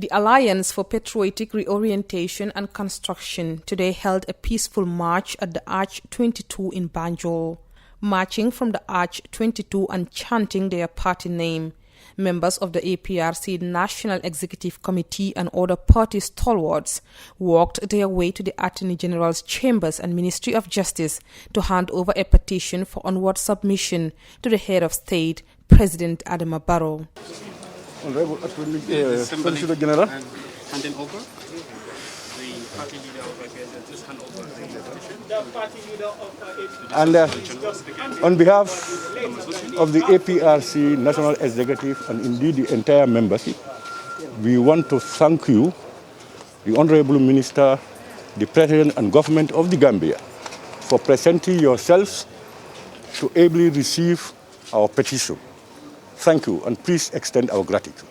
The Alliance for Patriotic Reorientation and Construction today held a peaceful march at the Arch 22 in Banjul. Marching from the Arch 22 and chanting their party name, members of the Aprc National Executive Committee and other party stalwarts walked their way to the Attorney General's chambers and Ministry of Justice to hand over a petition for onward submission to the head of state, President Adama Barrow. Honorable Attorney Solicitor General. Handing over the party leader of Aprc, just hand over the petition. And on behalf of the Aprc National Executive and indeed the entire membership, we want to thank you, the Honorable Minister, the President and Government of the Gambia, for presenting yourselves to ably receive our petition. Thank you, and please extend our gratitude.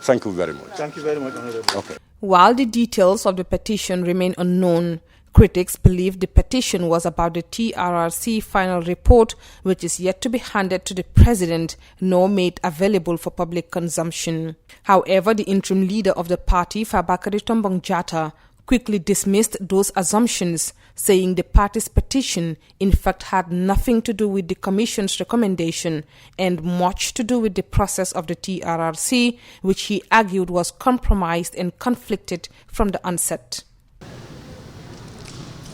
Thank you very much. Thank you very much, Honorable. Okay. While the details of the petition remain unknown, critics believe the petition was about the TRRC final report, which is yet to be handed to the President nor made available for public consumption. However, the interim leader of the party, Fabakary Tombong Jatta, quickly dismissed those assumptions, saying the party's petition in fact had nothing to do with the Commission's recommendation and much to do with the process of the TRRC, which he argued was compromised and conflicted from the onset.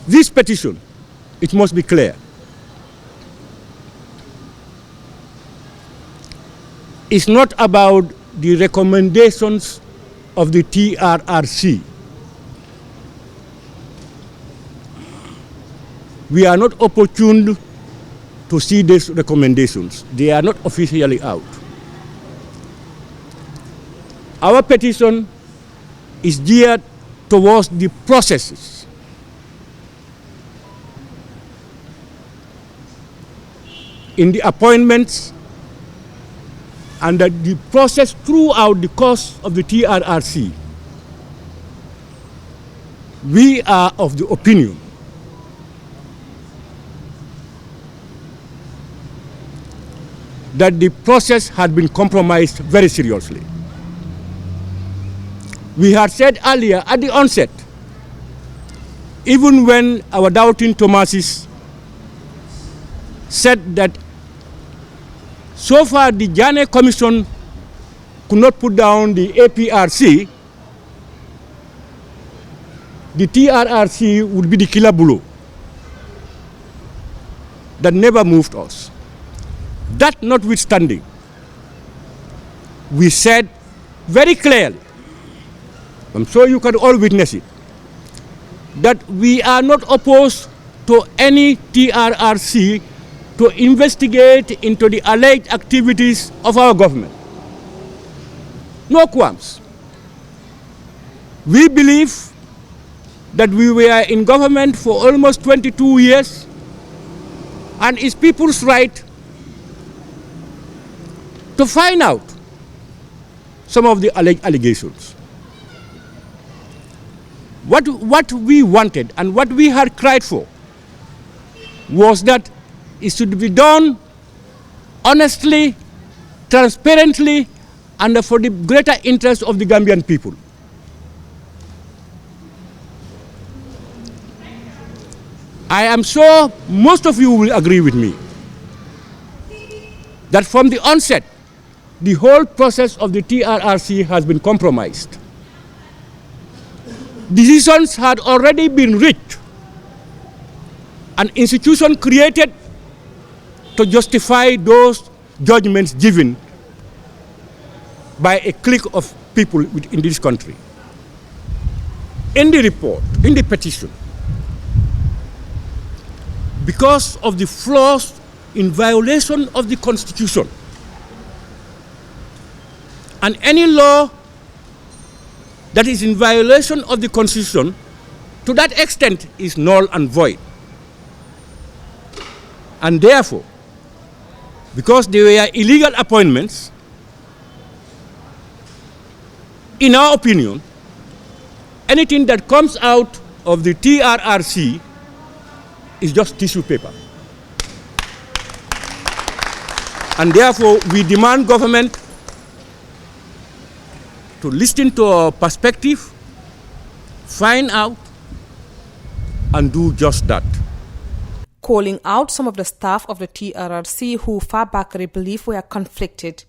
This petition, it must be clear, is not about the recommendations of the TRRC. We are not opportune to see these recommendations. They are not officially out. Our petition is geared towards the processes. In the appointments and the process throughout the course of the TRRC, we are of the opinion that the process had been compromised very seriously. We had said earlier at the onset, even when our doubting Thomases said that so far the Janneh Commission could not put down the Aprc, the TRRC would be the killer blow that never moved us. That notwithstanding, we said very clearly, I'm sure you can all witness it, that we are not opposed to any TRRC to investigate into the alleged activities of our government. No qualms. We believe that we were in government for almost 22 years, and it's people's right to find out some of the alleged allegations. What we wanted and what we had cried for was that it should be done honestly, transparently, and for the greater interest of the Gambian people. I am sure most of you will agree with me that from the onset, the whole process of the TRRC has been compromised. Decisions had already been reached, an institution created to justify those judgments given by a clique of people in this country. In the report, in the petition, because of the flaws in violation of the Constitution, and any law that is in violation of the Constitution, to that extent, is null and void. And therefore, because they were illegal appointments, in our opinion, anything that comes out of the TRRC is just tissue paper. And therefore, we demand government to listen to our perspective, find out, and do just that. Calling out some of the staff of the TRRC who far back they believe were conflicted,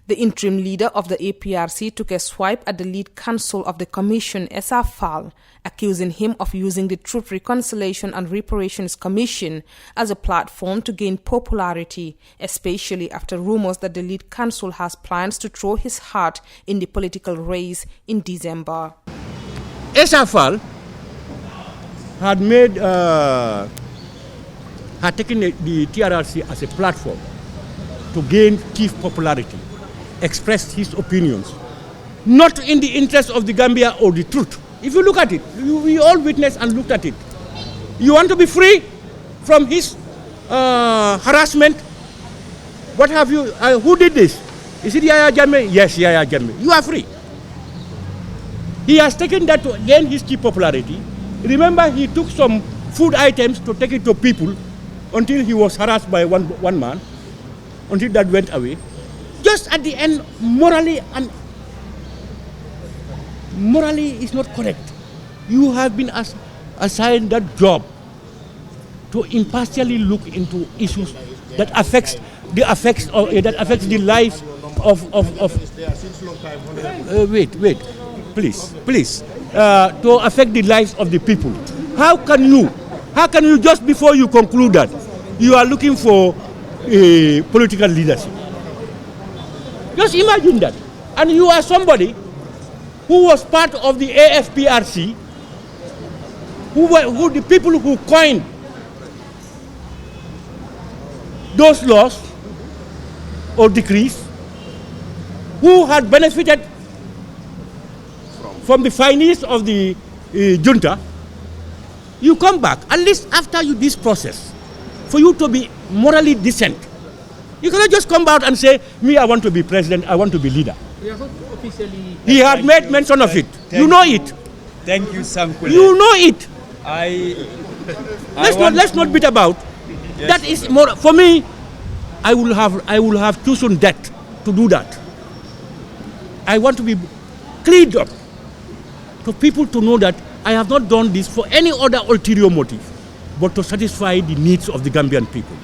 the interim leader of the Aprc took a swipe at the lead counsel of the commission, Aprc, accusing him of using the Truth, Reconciliation and Reparations Commission as a platform to gain popularity, especially after rumors that the lead counsel has plans to throw his hat in the political race in December. Aprc had taken the TRRC as a platform to gain chief popularity, express his opinions, not in the interest of the Gambia or the truth. If you look at it, we all witnessed and looked at it. You want to be free from his harassment? What have you, who did this? Is it Yaya Jammeh? Yes, Yaya Jammeh. You are free. He has taken that to gain his chief popularity. Remember, he took some food items to take it to people until he was harassed by one man, until that went away. Just at the end, morally is not correct. You have been assigned that job to impartially look into issues that affects the lives of wait, please, to affect the lives of the people. How can you just before you conclude that you are looking for a political leadership? Just imagine that. And you are somebody who was part of the Aprc, who the people who coined those laws or decrees, who had benefited from the findings of the junta. You come back, at least after this process, for you to be morally decent. You cannot just come out and say, me, I want to be president, I want to be leader. He had made mention of it. You know it. Thank you, Sankule. You know it. Let's not beat about. Yes. That is more, for me, I will have chosen that to do that. I want to be cleaned up, for people to know that I have not done this for any other ulterior motive, but to satisfy the needs of the Gambian people.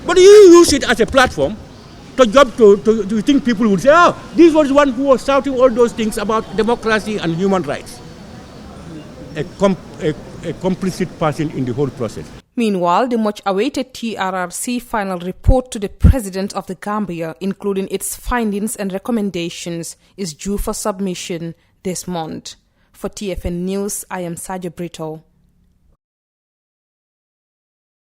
But you use it as a platform to think people would say, oh, this was one who was shouting all those things about democracy and human rights. A complicit person in the whole process. Meanwhile, the much-awaited TRRC final report to the President of the Gambia, including its findings and recommendations, is due for submission this month. For TFN News, I am Saja Brito.